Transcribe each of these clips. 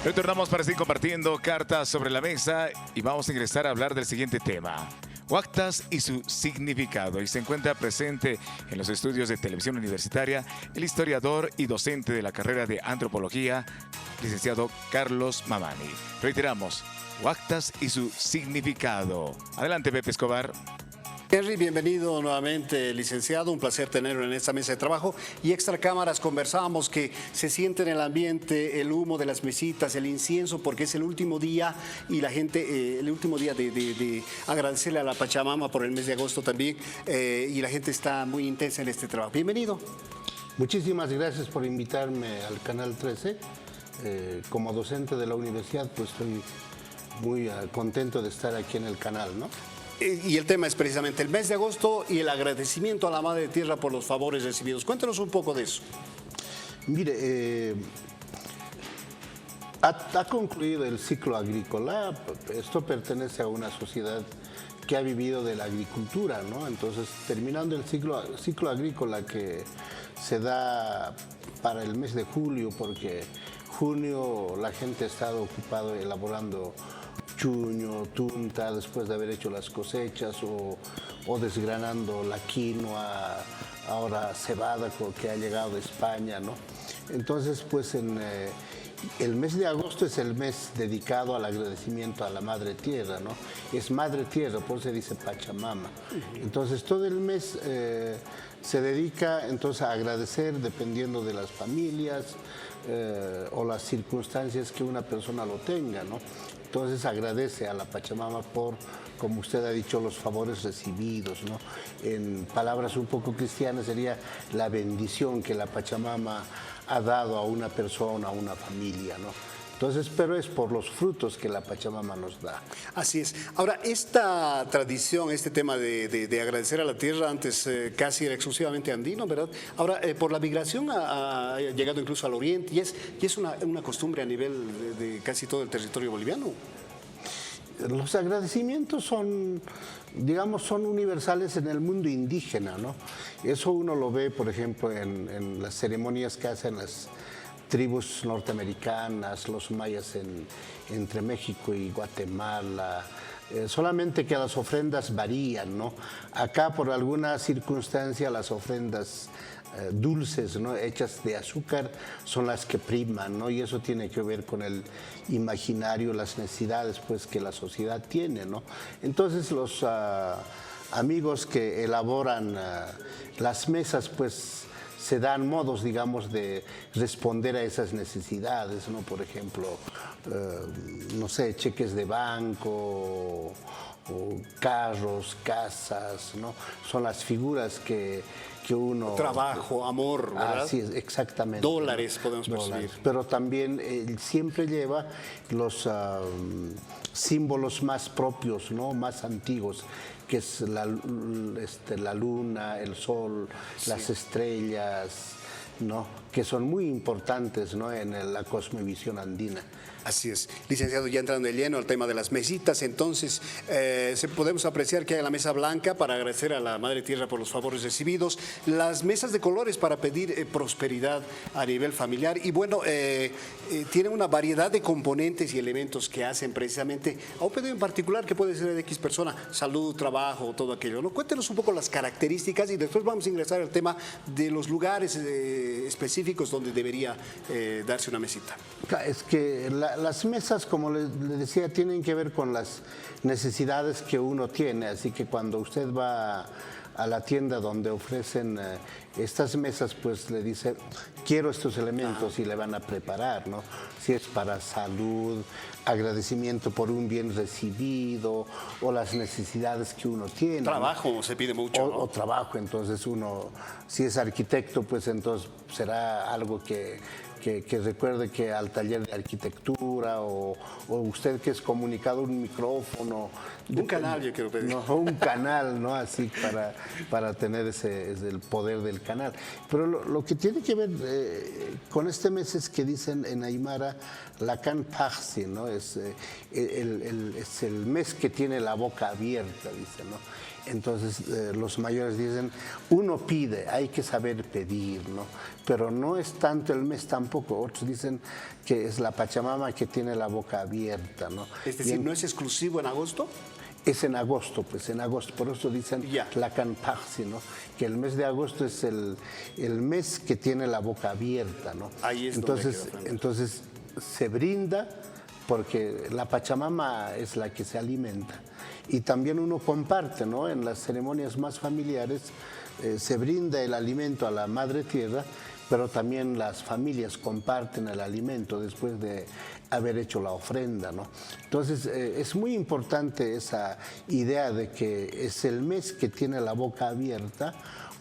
Retornamos para seguir compartiendo cartas sobre la mesa y vamos a ingresar a hablar del siguiente tema. Huactas y su significado. Y se encuentra presente en los estudios de televisión universitaria el historiador y docente de la carrera de antropología, licenciado Carlos Mamani. Reiteramos, Huactas y su significado. Adelante, Pepe Escobar. Henry, bienvenido nuevamente, licenciado. Un placer tenerlo en esta mesa de trabajo. Y extra cámaras conversábamos que se siente en el ambiente el humo de las mesitas, el incienso, porque es el último día y la gente, el último día de agradecerle a la Pachamama por el mes de agosto también. Y la gente está muy intensa en este trabajo. Bienvenido. Muchísimas gracias por invitarme al Canal 13. Como docente de la universidad, pues estoy muy contento de estar aquí en el canal, ¿no? Y el tema es precisamente el mes de agosto y el agradecimiento a la Madre Tierra por los favores recibidos. Cuéntanos un poco de eso. Mire, ha concluido el ciclo agrícola. Esto pertenece a una sociedad que ha vivido de la agricultura, ¿no? Entonces, terminando el ciclo agrícola que se da para el mes de julio, porque junio la gente ha estado ocupado elaborando chuño, tunta, después de haber hecho las cosechas o desgranando la quinoa, ahora cebada que ha llegado de España, ¿no? Entonces, pues el mes de agosto es el mes dedicado al agradecimiento a la Madre Tierra, ¿no? Es Madre Tierra, por eso se dice Pachamama. Entonces, todo el mes se dedica entonces a agradecer dependiendo de las familias o las circunstancias que una persona lo tenga, ¿no? Entonces agradece a la Pachamama por, como usted ha dicho, los favores recibidos, ¿no? En palabras un poco cristianas sería la bendición que la Pachamama ha dado a una persona, a una familia, ¿no? Entonces, pero es por los frutos que la Pachamama nos da. Así es. Ahora, esta tradición, este tema de agradecer a la tierra, antes casi era exclusivamente andino, ¿verdad? Ahora, por la migración ha llegado incluso al oriente y es una costumbre a nivel de casi todo el territorio boliviano. Los agradecimientos son, digamos, son universales en el mundo indígena, ¿no? Eso uno lo ve, por ejemplo, en las ceremonias que hacen las tribus norteamericanas, los mayas entre México y Guatemala, solamente que las ofrendas varían, ¿no? Acá por alguna circunstancia las ofrendas dulces, ¿no? Hechas de azúcar son las que priman, ¿no? Y eso tiene que ver con el imaginario, las necesidades pues que la sociedad tiene, ¿no? Entonces los amigos que elaboran las mesas pues se dan modos, digamos, de responder a esas necesidades, ¿no? Por ejemplo, no sé, cheques de banco o carros, casas, ¿no? Son las figuras que uno... Trabajo, amor, ¿verdad? Así es, exactamente. Dólares podemos percibir. Pero también siempre lleva los símbolos más propios, ¿no? Más antiguos, que es la luna, el sol, sí, las estrellas, ¿no? Que son muy importantes, ¿no? En la cosmovisión andina. Así es. Licenciado, ya entrando de lleno al tema de las mesitas, entonces podemos apreciar que hay la mesa blanca para agradecer a la Madre Tierra por los favores recibidos, las mesas de colores para pedir prosperidad a nivel familiar y bueno, tienen una variedad de componentes y elementos que hacen precisamente a un pedido en particular que puede ser de X persona, salud, trabajo, todo aquello, ¿no? Cuéntenos un poco las características y después vamos a ingresar al tema de los lugares específicos donde debería darse una mesita. Es que las mesas, como le decía, tienen que ver con las necesidades que uno tiene, así que cuando usted va a la tienda donde ofrecen estas mesas, pues le dice, quiero estos elementos y le van a preparar, ¿no? Si es para salud, agradecimiento por un bien recibido o las necesidades que uno tiene. Trabajo, ¿no? Se pide mucho, ¿no? O trabajo, entonces uno, si es arquitecto, pues entonces será algo que recuerde que al taller de arquitectura o usted que es comunicador, un micrófono. Un canal yo quiero pedir. No, un canal, ¿no? Así para tener el poder del canal. Pero lo que tiene que ver con este mes es que dicen en Aymara, Lacan Paxi, ¿no? Es el mes que tiene la boca abierta, dice, ¿no? Entonces los mayores dicen, uno pide, hay que saber pedir, ¿no? Pero no es tanto el mes tampoco. Otros dicen que es la Pachamama que tiene la boca abierta, ¿no? Es decir, ¿no es exclusivo en agosto? Es en agosto, pues en agosto, por eso dicen Tlacanpaxi, ¿no? Que el mes de agosto es el mes que tiene la boca abierta, ¿no? Ahí es entonces se brinda porque la Pachamama es la que se alimenta. Y también uno comparte, ¿no? En las ceremonias más familiares se brinda el alimento a la Madre Tierra, pero también las familias comparten el alimento después de haber hecho la ofrenda, ¿no? Entonces es muy importante esa idea de que es el mes que tiene la boca abierta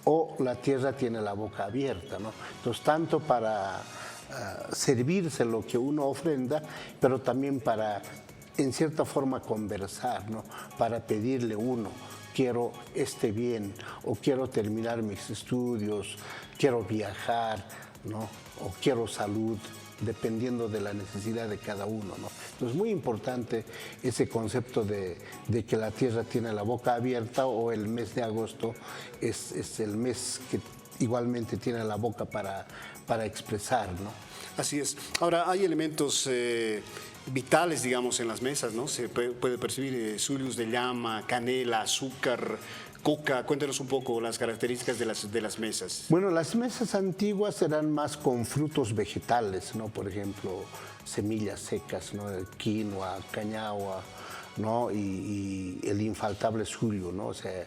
o la tierra tiene la boca abierta, ¿no? Entonces tanto para servirse lo que uno ofrenda, pero también para en cierta forma conversar, ¿no? Para pedirle uno, quiero este bien, o quiero terminar mis estudios, quiero viajar, ¿no? O quiero salud, dependiendo de la necesidad de cada uno, ¿no? Entonces es muy importante ese concepto de que la tierra tiene la boca abierta, o el mes de agosto es el mes que igualmente tiene la boca para expresar, ¿no? Así es. Ahora, hay elementos vitales, digamos, en las mesas, ¿no? Se puede percibir zulius de llama, canela, azúcar, coca. Cuéntanos un poco las características de las mesas. Bueno, las mesas antiguas eran más con frutos vegetales, ¿no? Por ejemplo, semillas secas, ¿no? Quinoa, cañagua, ¿no? Y el infaltable suyo, ¿no? O sea,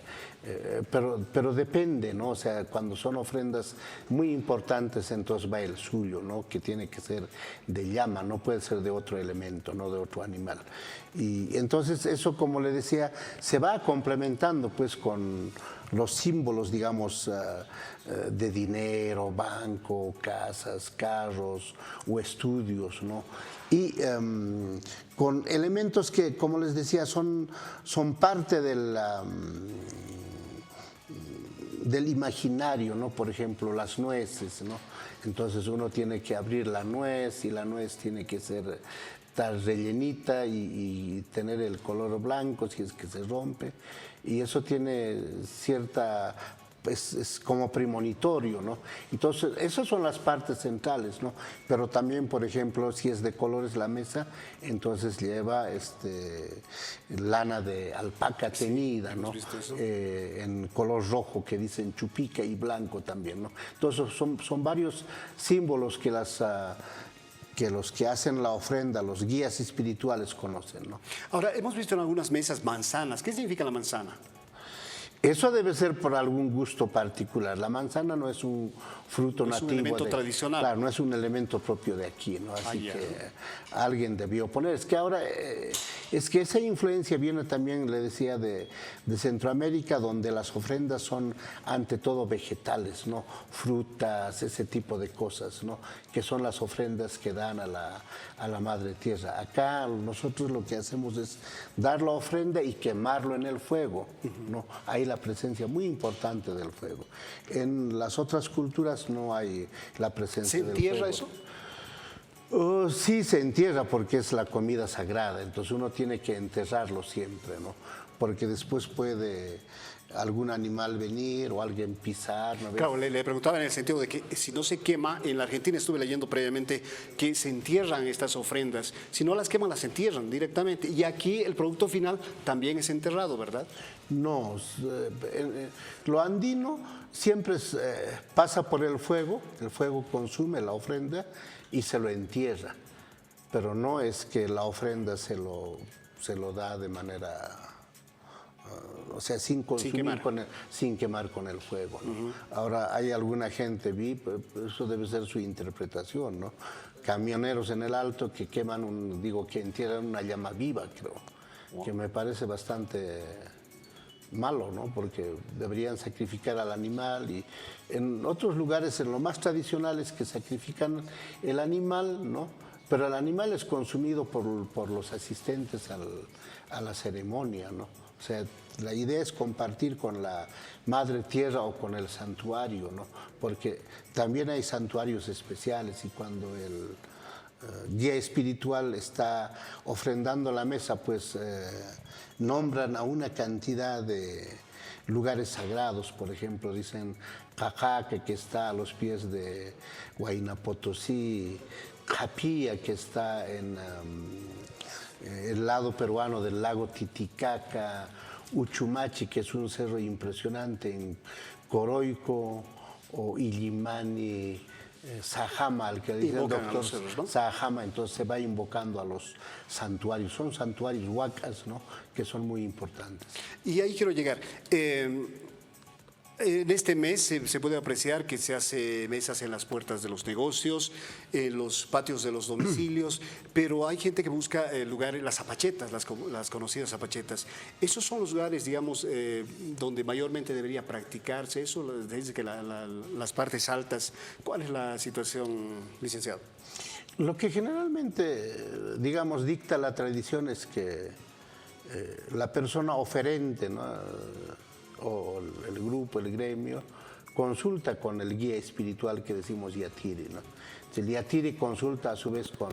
pero depende, ¿no? O sea, cuando son ofrendas muy importantes, entonces va el suyo, ¿no? Que tiene que ser de llama, no puede ser de otro elemento, no de otro animal. Y entonces eso, como le decía, se va complementando pues con los símbolos, digamos, de dinero, banco, casas, carros o estudios, ¿no? Y con elementos que, como les decía, son parte del imaginario, ¿no? Por ejemplo, las nueces, ¿no? Entonces uno tiene que abrir la nuez y la nuez tiene que estar rellenita y tener el color blanco si es que se rompe. Y eso tiene cierta... Es como premonitorio, ¿no? Entonces, esas son las partes centrales, ¿no? Pero también, por ejemplo, si es de colores la mesa, entonces lleva lana de alpaca teñida, ¿no? En color rojo, que dicen chupica, y blanco también, ¿no? Entonces, son varios símbolos que los que hacen la ofrenda, los guías espirituales conocen, ¿no? Ahora, hemos visto en algunas mesas manzanas. ¿Qué significa la manzana? Eso debe ser por algún gusto particular. La manzana no es un fruto nativo. Es un elemento tradicional. Claro, no es un elemento propio de aquí, ¿no? Así que alguien debió poner. Es que ahora, es que esa influencia viene también, le decía, de Centroamérica, donde las ofrendas son ante todo vegetales, ¿no? Frutas, ese tipo de cosas, ¿no? Que son las ofrendas que dan a la Madre Tierra. Acá nosotros lo que hacemos es dar la ofrenda y quemarlo en el fuego, ¿no? Hay la presencia muy importante del fuego. En las otras culturas no hay la presencia del fuego. ¿Se entierra eso? Sí, se entierra porque es la comida sagrada, entonces uno tiene que enterrarlo siempre, ¿no? Porque después puede algún animal venir o alguien pisar, ¿no? Claro, le preguntaba en el sentido de que si no se quema, en la Argentina estuve leyendo previamente que se entierran estas ofrendas, si no las queman las entierran directamente, y aquí el producto final también es enterrado, ¿verdad? No, lo andino siempre pasa por el fuego consume la ofrenda y se lo entierra, pero no es que la ofrenda se lo da de manera... o sea, sin consumir, sin quemar con el fuego, ¿no? Ahora, hay alguna gente, eso debe ser su interpretación, ¿no? Camioneros en el Alto que queman, que entierran una llama viva, creo, que me parece bastante malo, ¿no? Porque deberían sacrificar al animal, y en otros lugares, en lo más tradicional, es que sacrifican el animal, ¿no? Pero el animal es consumido por los asistentes a la ceremonia, ¿no? O sea, la idea es compartir con la Madre Tierra o con el santuario, ¿no? Porque también hay santuarios especiales, y cuando el guía espiritual está ofrendando la mesa, pues nombran a una cantidad lugares sagrados, por ejemplo, dicen Cajaque, que está a los pies de Huayna Potosí, Japilla, que está en el lado peruano del lago Titicaca, Uchumachi, que es un cerro impresionante en Coroico, o Illimani, Sajama, al que dice el doctor cerros, ¿no? Sajama, entonces se va invocando a los santuarios. Son santuarios huacas, ¿no?, que son muy importantes. Y ahí quiero llegar. En este mes se puede apreciar que se hace mesas en las puertas de los negocios, en los patios de los domicilios, pero hay gente que busca lugares, las zapachetas, las conocidas zapachetas. Esos son los lugares, digamos, donde mayormente debería practicarse eso, desde que las partes altas. ¿Cuál es la situación, licenciado? Lo que generalmente, digamos, dicta la tradición es que la persona oferente, ¿no?, o el grupo, el gremio, consulta con el guía espiritual que decimos yatiri, ¿no? El yatiri consulta a su vez con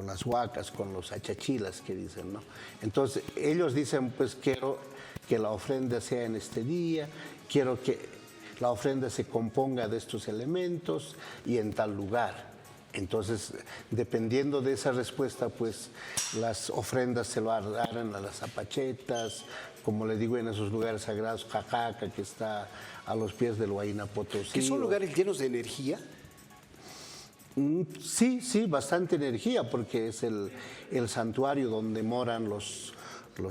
las huacas, con los achachilas que dicen, ¿no? Entonces ellos dicen, pues quiero que la ofrenda sea en este día, quiero que la ofrenda se componga de estos elementos y en tal lugar. Entonces, dependiendo de esa respuesta, pues las ofrendas se lo harán a las zapachetas, como le digo, en esos lugares sagrados, Cajaca, que está a los pies del Huayna Potosí. ¿Que son lugares llenos de energía? Sí, bastante energía, porque es el santuario donde moran los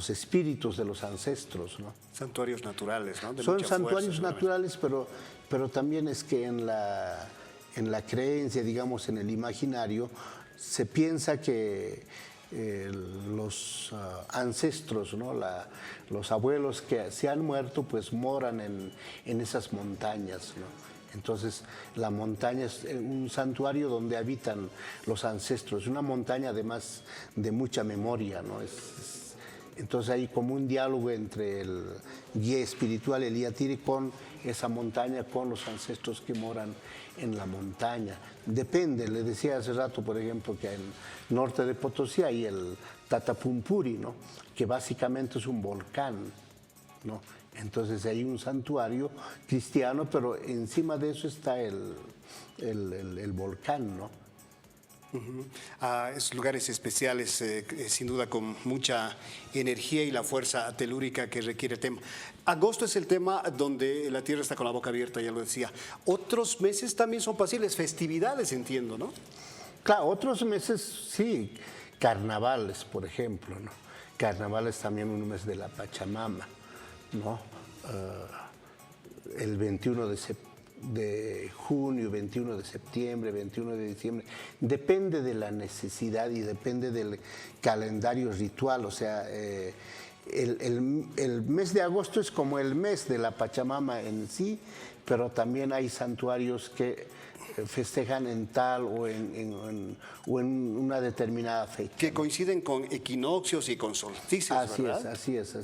espíritus de los ancestros, ¿no? Santuarios naturales, ¿no? Son santuarios naturales, pero también es que en la creencia, digamos, en el imaginario, se piensa que los ancestros, ¿no?, los abuelos que se han muerto, pues moran en esas montañas, ¿no? Entonces, la montaña es un santuario donde habitan los ancestros, una montaña además de mucha memoria, ¿no? Entonces hay como un diálogo entre el guía espiritual, el yatiri, con esa montaña, con los ancestros que moran en la montaña. Depende, le decía hace rato, por ejemplo, que en el norte de Potosí hay el Tatapumpuri, ¿no?, que básicamente es un volcán, ¿no? Entonces hay un santuario cristiano, pero encima de eso está el volcán, ¿no? Es lugares especiales, sin duda con mucha energía y la fuerza telúrica que requiere el tema. Agosto es el tema donde la tierra está con la boca abierta, ya lo decía. Otros meses también son posibles, festividades, entiendo, ¿no? Claro, otros meses sí, carnavales, por ejemplo, ¿no? Carnaval es también un mes de la Pachamama, ¿no? El 21 de junio, 21 de septiembre, 21 de diciembre, depende de la necesidad y depende del calendario ritual. O sea, el mes de agosto es como el mes de la Pachamama en sí, pero también hay santuarios que festejan en tal o en una determinada fecha. Que coinciden con equinoccios y con solsticios, ¿verdad? Así es.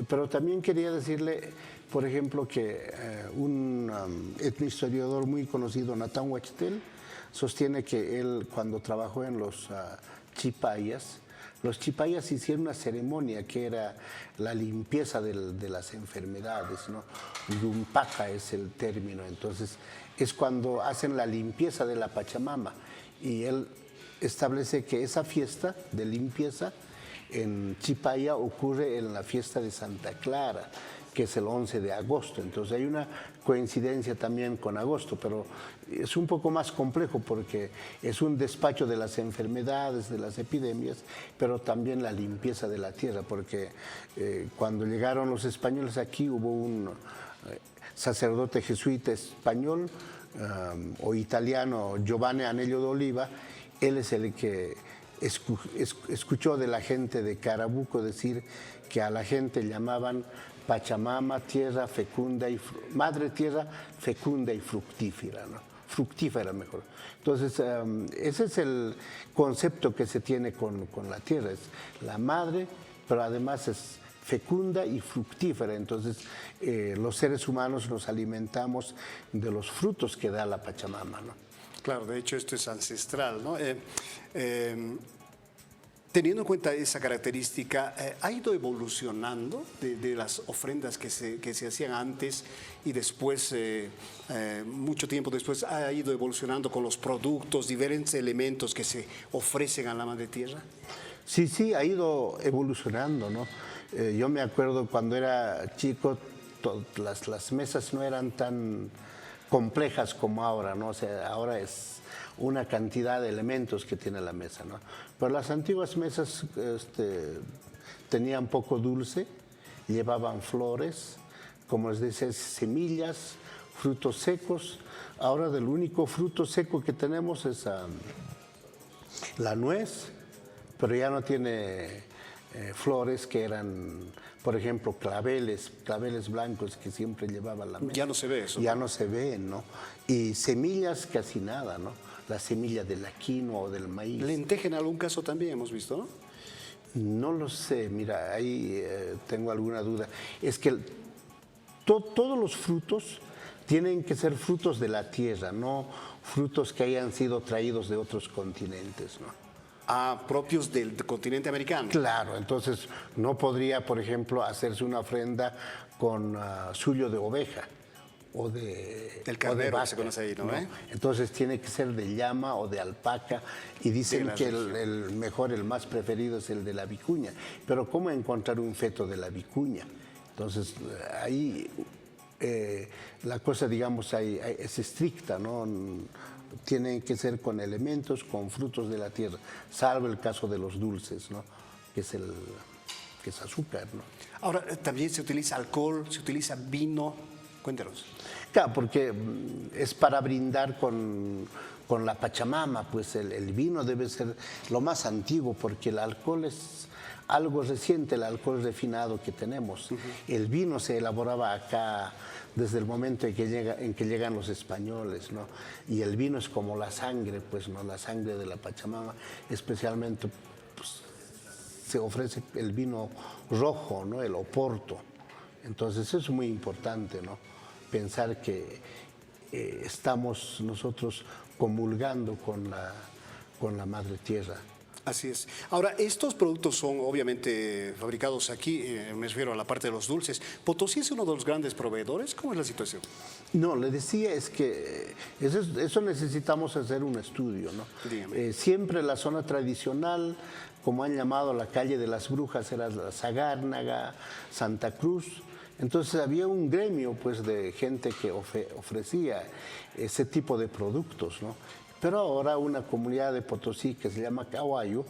Pero también quería decirle, por ejemplo, que un etnohistoriador muy conocido, Natán Huachtel, sostiene que él, cuando trabajó en los chipayas hicieron una ceremonia que era la limpieza de las enfermedades, ¿no? Yumpaca es el término. Entonces, es cuando hacen la limpieza de la Pachamama. Y él establece que esa fiesta de limpieza en Chipaya ocurre en la fiesta de Santa Clara, que es el 11 de agosto. Entonces hay una coincidencia también con agosto, pero es un poco más complejo porque es un despacho de las enfermedades, de las epidemias, pero también la limpieza de la tierra, porque cuando llegaron los españoles aquí hubo un sacerdote jesuita español o italiano, Giovanni Anello de Oliva. Él es el que escuchó de la gente de Carabuco decir que a la gente llamaban Pachamama, tierra fecunda madre tierra fecunda y fructífera, ¿no? Fructífera mejor. Entonces, ese es el concepto que se tiene con la tierra, es la madre, pero además es fecunda y fructífera. Entonces, los seres humanos nos alimentamos de los frutos que da la Pachamama, ¿no? Claro, de hecho esto es ancestral, ¿no? Teniendo en cuenta esa característica, ¿ha ido evolucionando de las ofrendas que se hacían antes y después, mucho tiempo después, ha ido evolucionando con los productos, diferentes elementos que se ofrecen a la Madre Tierra? Sí, sí, ha ido evolucionando, ¿no? Yo me acuerdo cuando era chico, las mesas no eran tan complejas como ahora, ¿no? O sea, ahora es una cantidad de elementos que tiene la mesa, ¿no? Pero las antiguas mesas tenían poco dulce, llevaban flores, como les dice, semillas, frutos secos. Ahora del único fruto seco que tenemos es la nuez, pero ya no tiene flores que eran, por ejemplo, claveles blancos que siempre llevaba la mesa. Ya no se ve eso. Ya no se ven, ¿no? Y semillas casi nada, ¿no? La semilla de la quinoa o del maíz. Lenteja en algún caso también hemos visto, ¿no? No lo sé, mira, ahí tengo alguna duda. Es que todos los frutos tienen que ser frutos de la tierra, no frutos que hayan sido traídos de otros continentes, ¿no? Propios del continente americano. Claro, entonces no podría, por ejemplo, hacerse una ofrenda con suyo de oveja o de el carnero que se vaca, conoce ahí, ¿no? ¿no? Entonces tiene que ser de llama o de alpaca y dicen que el mejor, el más preferido es el de la vicuña. Pero ¿cómo encontrar un feto de la vicuña? Entonces ahí la cosa, digamos, es estricta, ¿no? Tienen que ser con elementos, con frutos de la tierra, salvo el caso de los dulces, ¿no? Que es azúcar, ¿no? Ahora, también se utiliza alcohol, se utiliza vino. Cuéntanos. Claro, porque es para brindar con la Pachamama, pues el vino debe ser lo más antiguo, porque el alcohol es algo reciente, el alcohol refinado que tenemos. El vino se elaboraba acá desde el momento en que llegan los españoles, ¿no? Y el vino es como la sangre, pues, ¿no? La sangre de la Pachamama, especialmente pues, se ofrece el vino rojo, ¿no? El Oporto. Entonces eso es muy importante, ¿no? Pensar que estamos nosotros comulgando con la Madre Tierra. Así es. Ahora, estos productos son obviamente fabricados aquí, me refiero a la parte de los dulces. ¿Potosí es uno de los grandes proveedores? ¿Cómo es la situación? No, le decía es que eso necesitamos hacer un estudio, ¿no? Siempre la zona tradicional, como han llamado la calle de las brujas, era la Sagárnaga, Santa Cruz. Entonces había un gremio pues de gente que ofrecía ese tipo de productos, ¿no? Pero ahora una comunidad de Potosí que se llama Cahuayo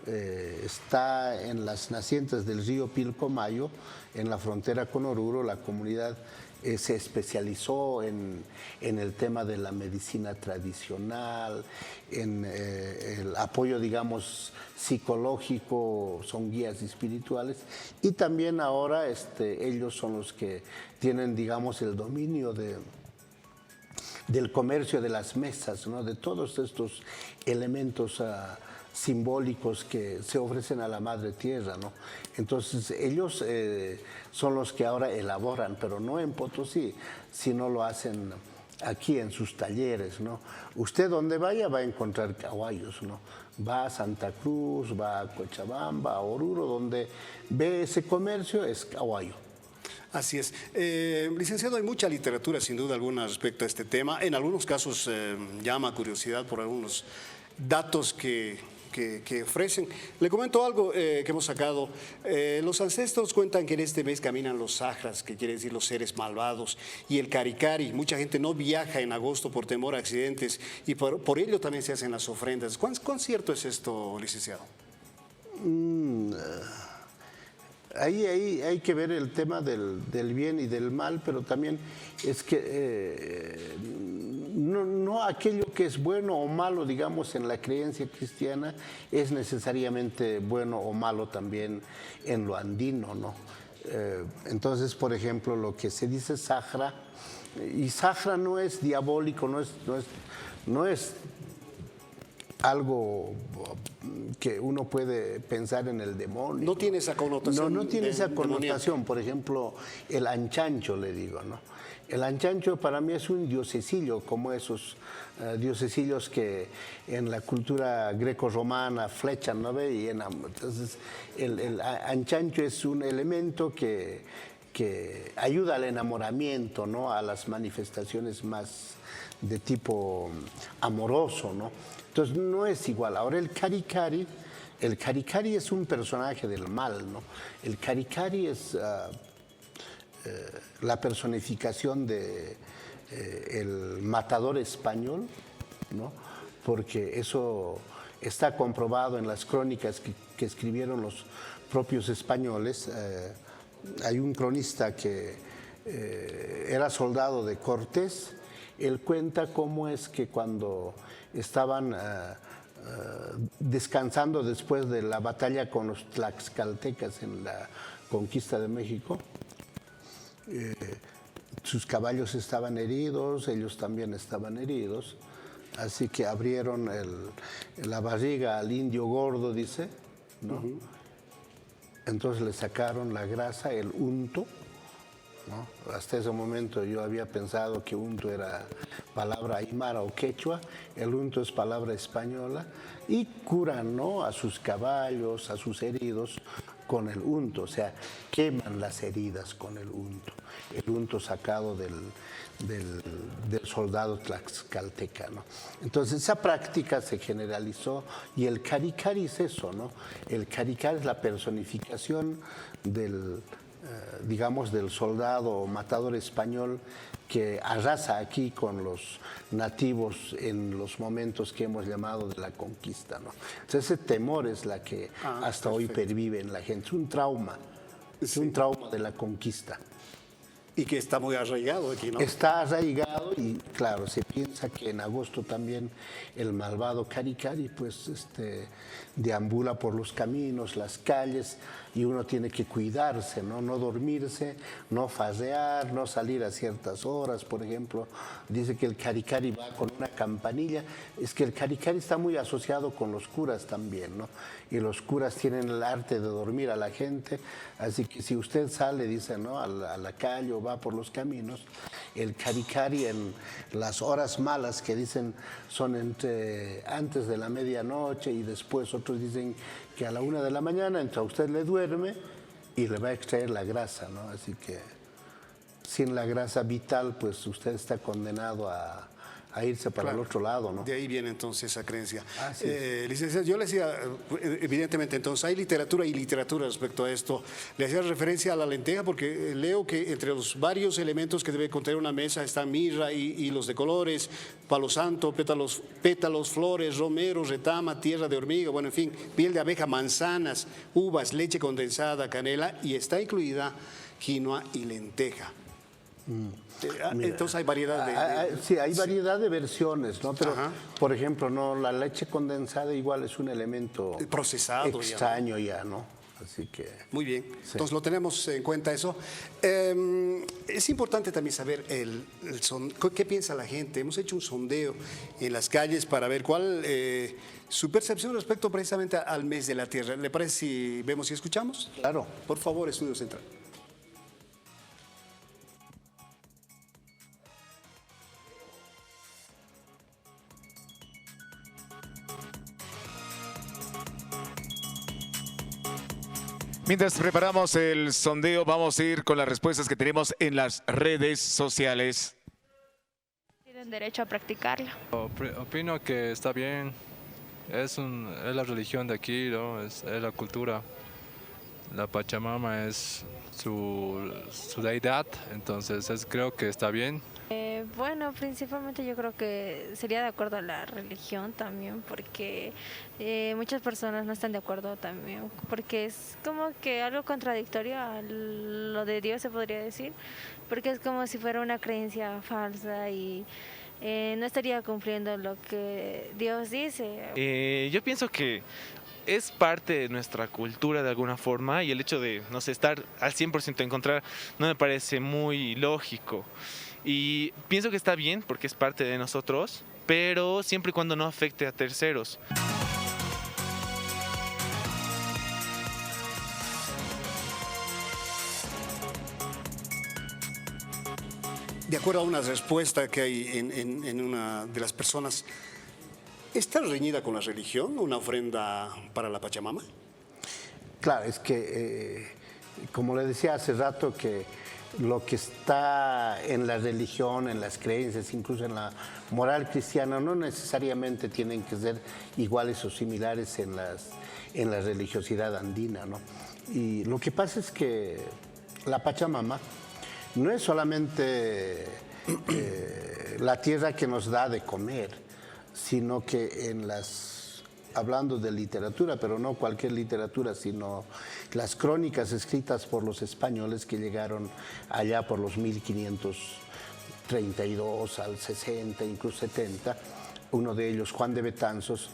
está en las nacientes del río Pilcomayo, en la frontera con Oruro. La comunidad se especializó en el tema de la medicina tradicional, en el apoyo, digamos, psicológico, son guías espirituales, y también ahora ellos son los que tienen, digamos, el dominio del comercio de las mesas, ¿no? De todos estos elementos simbólicos que se ofrecen a la Madre Tierra, ¿no? Entonces ellos son los que ahora elaboran, pero no en Potosí, sino lo hacen aquí en sus talleres, ¿no? Usted donde vaya va a encontrar cahuayos, ¿no? Va a Santa Cruz, va a Cochabamba, a Oruro, donde ve ese comercio es cahuayo. Así es. Licenciado, hay mucha literatura sin duda alguna respecto a este tema. En algunos casos llama curiosidad por algunos datos que ofrecen. Le comento algo que hemos sacado. Los ancestros cuentan que en este mes caminan los sajras, que quiere decir los seres malvados, y el caricari. Mucha gente no viaja en agosto por temor a accidentes y por ello también se hacen las ofrendas. ¿Cuán cierto es esto, licenciado? Ahí hay que ver el tema del bien y del mal, pero también es que no aquello que es bueno o malo, digamos, en la creencia cristiana, es necesariamente bueno o malo también en lo andino, ¿no? Entonces, por ejemplo, lo que se dice sajra, y sajra no es diabólico, no es algo que uno puede pensar en el demonio. No tiene esa connotación. No tiene esa connotación. Por ejemplo, el anchancho, le digo, ¿no? El anchancho para mí es un diosesillo, como esos diosesillos que en la cultura greco-romana flechan, ¿no ve? Entonces, el anchancho es un elemento que ayuda al enamoramiento, ¿no? A las manifestaciones más de tipo amoroso, ¿no? Entonces, no es igual. Ahora, el caricari es un personaje del mal, ¿no? El caricari es la personificación de el matador español, ¿no? Porque eso está comprobado en las crónicas que escribieron los propios españoles. Hay un cronista que era soldado de Cortés. Él cuenta cómo es que cuando estaban descansando después de la batalla con los tlaxcaltecas en la conquista de México, sus caballos estaban heridos, ellos también estaban heridos, así que abrieron la barriga al indio gordo, dice, ¿no? Entonces le sacaron la grasa, el unto, ¿no? Hasta ese momento yo había pensado que unto era palabra aymara o quechua, el unto es palabra española, y curan, ¿no?, a sus caballos, a sus heridos con el unto, o sea, queman las heridas con el unto sacado del soldado tlaxcalteca, ¿no? Entonces esa práctica se generalizó y el caricari es eso, ¿no? El caricari es la personificación digamos, del soldado o matador español que arrasa aquí con los nativos en los momentos que hemos llamado de la conquista, ¿no? Entonces ese temor es la que hasta hoy pervive en la gente, es un trauma, es un trauma de la conquista. Y que está muy arraigado aquí, ¿no? Está arraigado y claro, se piensa que en agosto también el malvado Caricari pues deambula por los caminos, las calles, y uno tiene que cuidarse, ¿no? No dormirse, no farrear, no salir a ciertas horas, por ejemplo. Dice que el Caricari va con una campanilla. Es que el Caricari está muy asociado con los curas también, ¿no? Y los curas tienen el arte de dormir a la gente, así que si usted sale, dice, ¿no?, a la calle o va por los caminos, el Caricari en las horas malas que dicen son antes de la medianoche y después otros dicen que a la 1 de la mañana, entonces a usted le duerme y le va a extraer la grasa, ¿no? Así que sin la grasa vital, pues usted está condenado a irse para el otro lado, ¿no? De ahí viene entonces esa creencia. Sí. Licenciado, yo le decía, evidentemente entonces hay literatura y literatura respecto a esto. Le hacía referencia a la lenteja porque leo que entre los varios elementos que debe contener una mesa están mirra y los de colores, palo santo, pétalos, flores, romero, retama, tierra de hormiga, bueno, en fin, piel de abeja, manzanas, uvas, leche condensada, canela, y está incluida quinoa y lenteja. Entonces hay variedad sí, hay variedad de versiones, ¿no? Pero, por ejemplo, no, la leche condensada igual es un elemento procesado extraño ya, ¿no? Así que... Muy bien, sí. Entonces lo tenemos en cuenta eso. Es importante también saber qué piensa la gente. Hemos hecho un sondeo en las calles para ver cuál su percepción respecto precisamente al mes de la Tierra. ¿Le parece si vemos y escuchamos? Claro. Por favor, Estudio Central. Mientras preparamos el sondeo, vamos a ir con las respuestas que tenemos en las redes sociales. Tienen derecho a practicarlo. Opino que está bien. Es la religión de aquí, ¿no? Es la cultura. La Pachamama es su deidad, entonces creo que está bien. Bueno, principalmente yo creo que sería de acuerdo a la religión también, porque muchas personas no están de acuerdo también, porque es como que algo contradictorio a lo de Dios, se podría decir, porque es como si fuera una creencia falsa y no estaría cumpliendo lo que Dios dice. Yo pienso que es parte de nuestra cultura de alguna forma, y el hecho de, no sé, estar al 100% en contra no me parece muy lógico. Y pienso que está bien porque es parte de nosotros, pero siempre y cuando no afecte a terceros. De acuerdo a una respuesta que hay en una de las personas, ¿está reñida con la religión una ofrenda para la Pachamama? Claro, es que, como le decía hace rato, que lo que está en la religión, en las creencias, incluso en la moral cristiana, no necesariamente tienen que ser iguales o similares en la religiosidad andina, ¿no? Y lo que pasa es que la Pachamama no es solamente la tierra que nos da de comer, sino que hablando de literatura, pero no cualquier literatura, sino las crónicas escritas por los españoles que llegaron allá por los 1532 al 60, incluso 70, uno de ellos, Juan de Betanzos,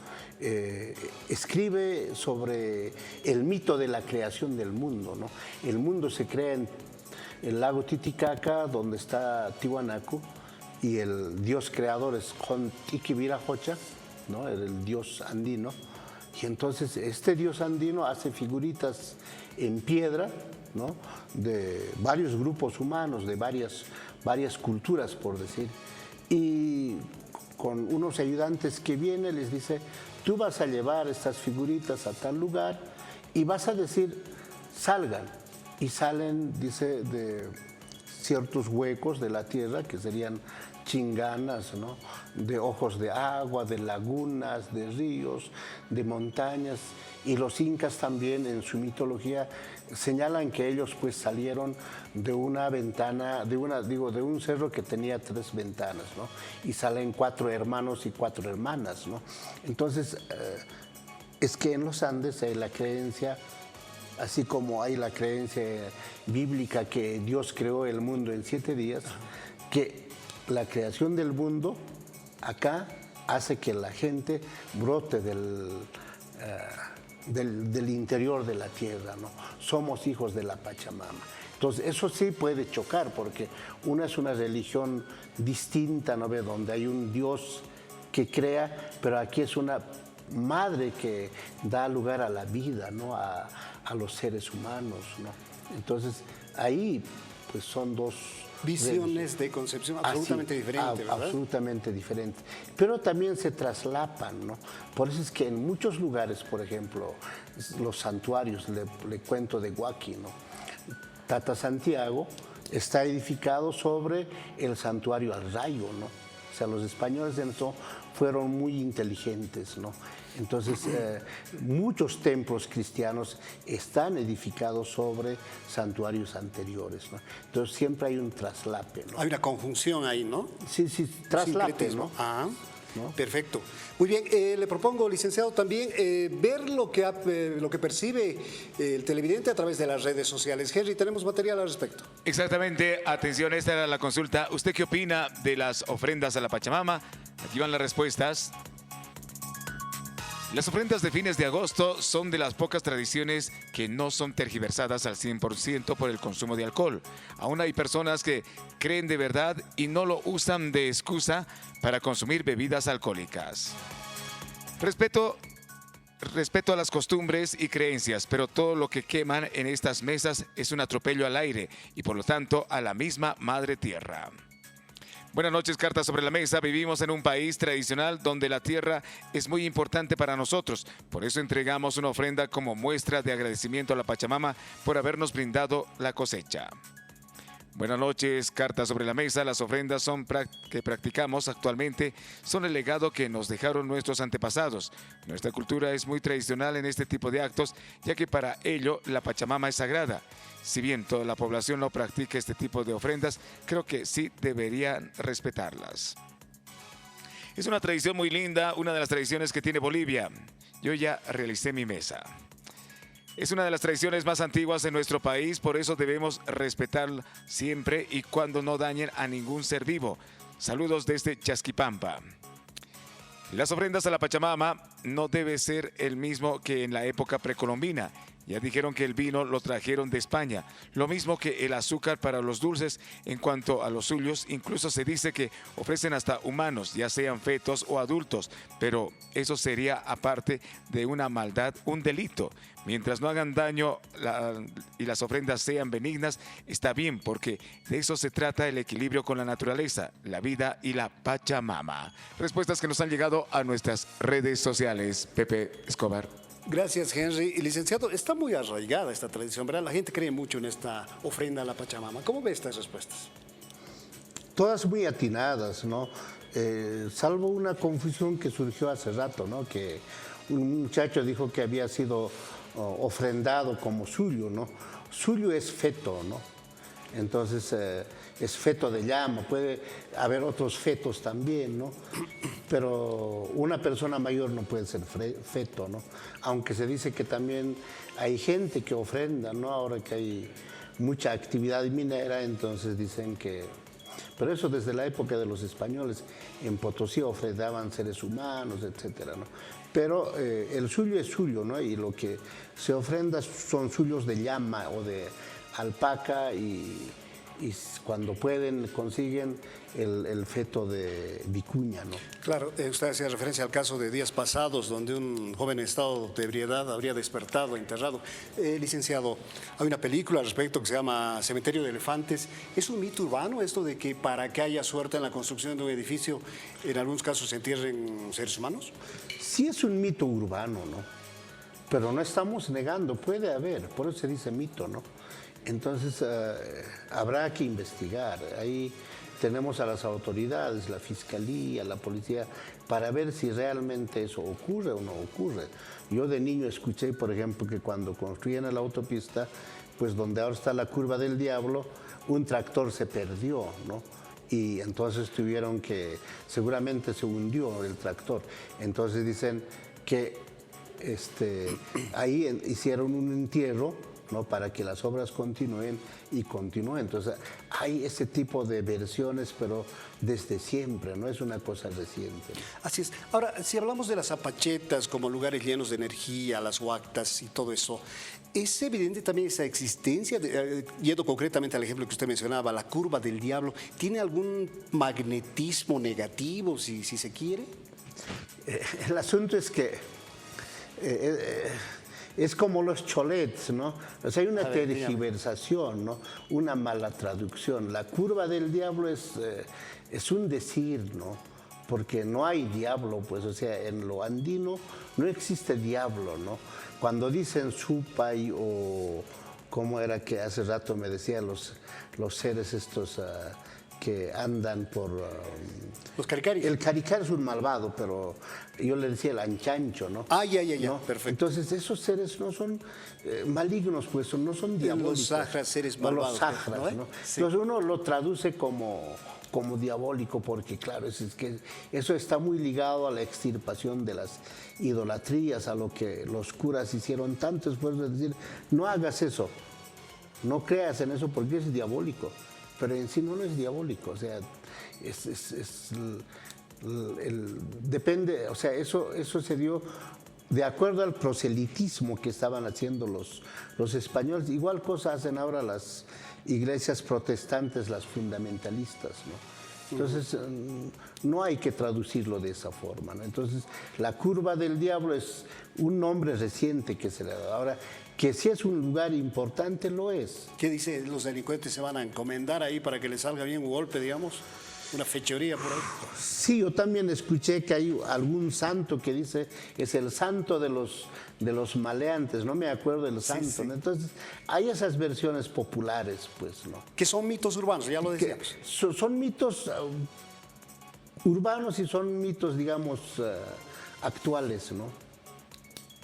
escribe sobre el mito de la creación del mundo, ¿no? El mundo se crea en el lago Titicaca, donde está Tiwanaku, y el dios creador es Contiquivirajocha, ¿no? El dios andino. Y entonces este dios andino hace figuritas en piedra, ¿no? De varios grupos humanos, de varias culturas, por decir. Y con unos ayudantes que vienen les dice, tú vas a llevar estas figuritas a tal lugar y vas a decir, salgan. Y salen, dice, de ciertos huecos de la tierra, que serían chinganas, ¿no? De ojos de agua, de lagunas, de ríos, de montañas. Y los incas también en su mitología señalan que ellos pues salieron de una ventana, de un cerro que tenía 3 ventanas, ¿no? Y salen 4 hermanos y 4 hermanas, ¿no? Entonces, es que en los Andes hay la creencia, así como hay la creencia bíblica que Dios creó el mundo en 7 días, que la creación del mundo acá hace que la gente brote del interior de la tierra, ¿no? Somos hijos de la Pachamama. Entonces, eso sí puede chocar, porque una es una religión distinta, ¿no? Donde hay un Dios que crea, pero aquí es una madre que da lugar a la vida, ¿no? A los seres humanos, ¿no? Entonces, ahí pues son dos visiones de concepción absolutamente diferentes, ¿verdad? Absolutamente diferentes. Pero también se traslapan, ¿no? Por eso es que en muchos lugares, por ejemplo, los santuarios, le cuento de Huaki, ¿no? Tata Santiago está edificado sobre el santuario al Rayo, ¿no? O sea, los españoles en eso fueron muy inteligentes, ¿no? Entonces, muchos templos cristianos están edificados sobre santuarios anteriores, ¿no? Entonces, siempre hay un traslape, ¿no? Hay una conjunción ahí, ¿no? Sí, traslape, ¿no? Ah, ¿no? Perfecto. Muy bien, le propongo, licenciado, también ver lo que percibe el televidente a través de las redes sociales. Henry, tenemos material al respecto. Exactamente, atención, esta era la consulta. ¿Usted qué opina de las ofrendas a la Pachamama? Aquí van las respuestas. Las ofrendas de fines de agosto son de las pocas tradiciones que no son tergiversadas al 100% por el consumo de alcohol. Aún hay personas que creen de verdad y no lo usan de excusa para consumir bebidas alcohólicas. Respeto a las costumbres y creencias, pero todo lo que queman en estas mesas es un atropello al aire y por lo tanto a la misma Madre Tierra. Buenas noches, Cartas sobre la Mesa. Vivimos en un país tradicional donde la tierra es muy importante para nosotros. Por eso entregamos una ofrenda como muestra de agradecimiento a la Pachamama por habernos brindado la cosecha. Buenas noches, Cartas sobre la Mesa. Las ofrendas que practicamos actualmente son el legado que nos dejaron nuestros antepasados. Nuestra cultura es muy tradicional en este tipo de actos, ya que para ello la Pachamama es sagrada. Si bien toda la población no practica este tipo de ofrendas, creo que sí deberían respetarlas. Es una tradición muy linda, una de las tradiciones que tiene Bolivia. Yo ya realicé mi mesa. Es una de las tradiciones más antiguas en nuestro país, por eso debemos respetarla siempre y cuando no dañen a ningún ser vivo. Saludos desde Chasquipampa. Las ofrendas a la Pachamama no debe ser el mismo que en la época precolombina. Ya dijeron que el vino lo trajeron de España, lo mismo que el azúcar para los dulces. En cuanto a los suyos, incluso se dice que ofrecen hasta humanos, ya sean fetos o adultos, pero eso sería aparte de una maldad, un delito. Mientras no hagan daño y las ofrendas sean benignas, está bien, porque de eso se trata el equilibrio con la naturaleza, la vida y la Pachamama. Respuestas que nos han llegado a nuestras redes sociales. Pepe Escobar. Gracias, Henry. Y licenciado, está muy arraigada esta tradición, ¿verdad? La gente cree mucho en esta ofrenda a la Pachamama. ¿Cómo ve estas respuestas? Todas muy atinadas, ¿no? Salvo una confusión que surgió hace rato, ¿no? Que un muchacho dijo que había sido ofrendado como suyo, ¿no? Suyo es feto, ¿no? Entonces es feto de llama, puede haber otros fetos también, ¿no? Pero una persona mayor no puede ser feto, ¿no? Aunque se dice que también hay gente que ofrenda, ¿no? Ahora que hay mucha actividad minera, entonces dicen que... Pero eso desde la época de los españoles, en Potosí ofrendaban seres humanos, etcétera, ¿no? Pero el suyo es suyo, ¿no? Y lo que se ofrenda son suyos de llama o de alpaca y cuando pueden consiguen el feto de vicuña, ¿no? Claro, usted hacía referencia al caso de días pasados donde un joven en estado de ebriedad habría despertado, enterrado. Licenciado, hay una película al respecto que se llama Cementerio de Elefantes. ¿Es un mito urbano esto de que para que haya suerte en la construcción de un edificio, en algunos casos se entierren seres humanos? Sí es un mito urbano, ¿no? Pero no estamos negando, puede haber, por eso se dice mito, ¿no? Entonces habrá que investigar. Ahí tenemos a las autoridades, la fiscalía, la policía, para ver si realmente eso ocurre o no ocurre. Yo de niño escuché, por ejemplo, que cuando construían la autopista, pues donde ahora está la curva del Diablo, un tractor se perdió, ¿no? Y entonces tuvieron que, seguramente se hundió el tractor. Entonces dicen que ahí hicieron un entierro, ¿no? Para que las obras continúen y continúen. Entonces hay ese tipo de versiones, pero desde siempre, no es una cosa reciente. Así es. Ahora, si hablamos de las apachetas como lugares llenos de energía, las huactas y todo eso, ¿es evidente también esa existencia, yendo concretamente al ejemplo que usted mencionaba, la curva del diablo, ¿tiene algún magnetismo negativo, si se quiere? El asunto es que es como los cholets, ¿no? O sea, hay una tergiversación, ¿no? Una mala traducción. La curva del diablo es un decir, ¿no? Porque no hay diablo, pues, o sea, en lo andino no existe diablo, ¿no? Cuando dicen supay o como era que hace rato me decían los seres estos que andan por... los caricaris. El caricar es un malvado, pero yo le decía el anchancho, ¿no? Ya, ¿no? perfecto. Entonces esos seres no son malignos, pues no son diabólicos. Los sahras, seres malvados. Los sahras, ¿no? Sí. Entonces uno lo traduce como diabólico, porque claro, es que eso está muy ligado a la extirpación de las idolatrías, a lo que los curas hicieron tanto esfuerzo de decir, no hagas eso, no creas en eso porque es diabólico. Pero en sí no es diabólico, o sea, depende, o sea, eso se dio de acuerdo al proselitismo que estaban haciendo los españoles. Igual cosa hacen ahora las iglesias protestantes, las fundamentalistas, ¿no? Entonces, no hay que traducirlo de esa forma, ¿no? Entonces, la curva del diablo es un nombre reciente que se le ha dado. Ahora, que si es un lugar importante, lo es. ¿Qué dice? ¿Los delincuentes se van a encomendar ahí para que les salga bien un golpe, digamos? ¿Una fechoría por ahí? Sí, yo también escuché que hay algún santo que dice es el santo de los maleantes, no me acuerdo del santo. Sí, sí. ¿No? Entonces, hay esas versiones populares, pues, ¿no? Que son mitos urbanos, ya lo decíamos. Son mitos urbanos y son mitos, digamos, actuales, ¿no?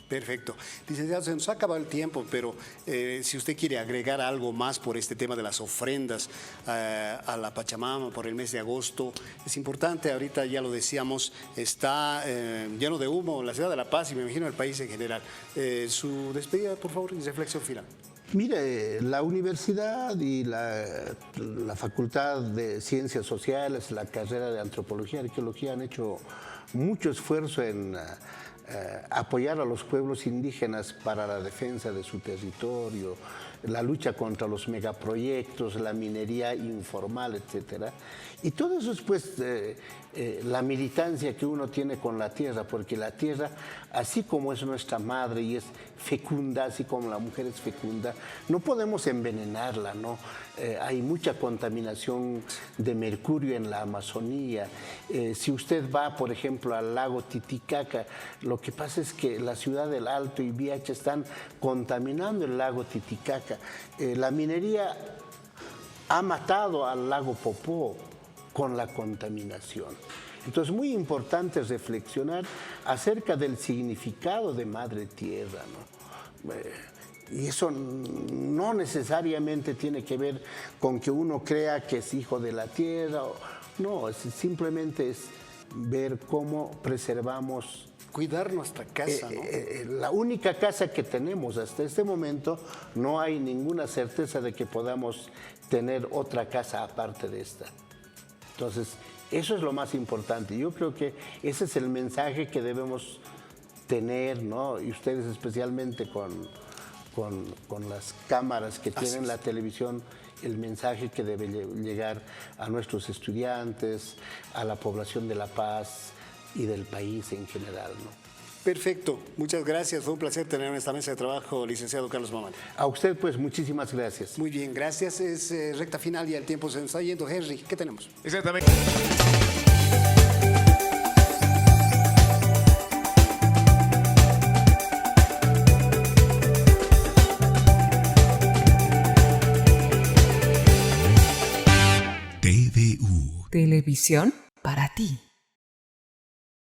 Perfecto. Licenciado, se nos ha acabado el tiempo, pero si usted quiere agregar algo más por este tema de las ofrendas a la Pachamama por el mes de agosto, es importante, ahorita ya lo decíamos, está lleno de humo la ciudad de La Paz y me imagino el país en general. Su despedida, por favor, y reflexión final. Mire, la universidad y la Facultad de Ciencias Sociales, la carrera de Antropología y Arqueología han hecho mucho esfuerzo en apoyar a los pueblos indígenas para la defensa de su territorio, la lucha contra los megaproyectos, la minería informal, etcétera. Y todo eso es pues la militancia que uno tiene con la tierra, porque la tierra, así como es nuestra madre y es fecunda, así como la mujer es fecunda, no podemos envenenarla, ¿no? Hay mucha contaminación de mercurio en la Amazonía. Si usted va, por ejemplo, al lago Titicaca, lo que pasa es que la ciudad del Alto y Biacha están contaminando el lago Titicaca. La minería ha matado al lago Popó con la contaminación. Entonces, muy importante reflexionar acerca del significado de Madre Tierra, ¿no? Y eso no necesariamente tiene que ver con que uno crea que es hijo de la tierra. No, simplemente es ver cómo preservamos. Cuidar nuestra casa, ¿no? La única casa que tenemos hasta este momento, no hay ninguna certeza de que podamos tener otra casa aparte de esta. Entonces, eso es lo más importante. Yo creo que ese es el mensaje que debemos tener, ¿no? Y ustedes especialmente con las cámaras que tienen la televisión, el mensaje que debe llegar a nuestros estudiantes, a la población de La Paz y del país en general, ¿no? Perfecto, muchas gracias. Fue un placer tener en esta mesa de trabajo, licenciado Carlos Mamani. A usted, pues, muchísimas gracias. Muy bien, gracias. Es recta final y el tiempo se nos está yendo. Henry, ¿qué tenemos? Exactamente. TVU. Televisión para ti.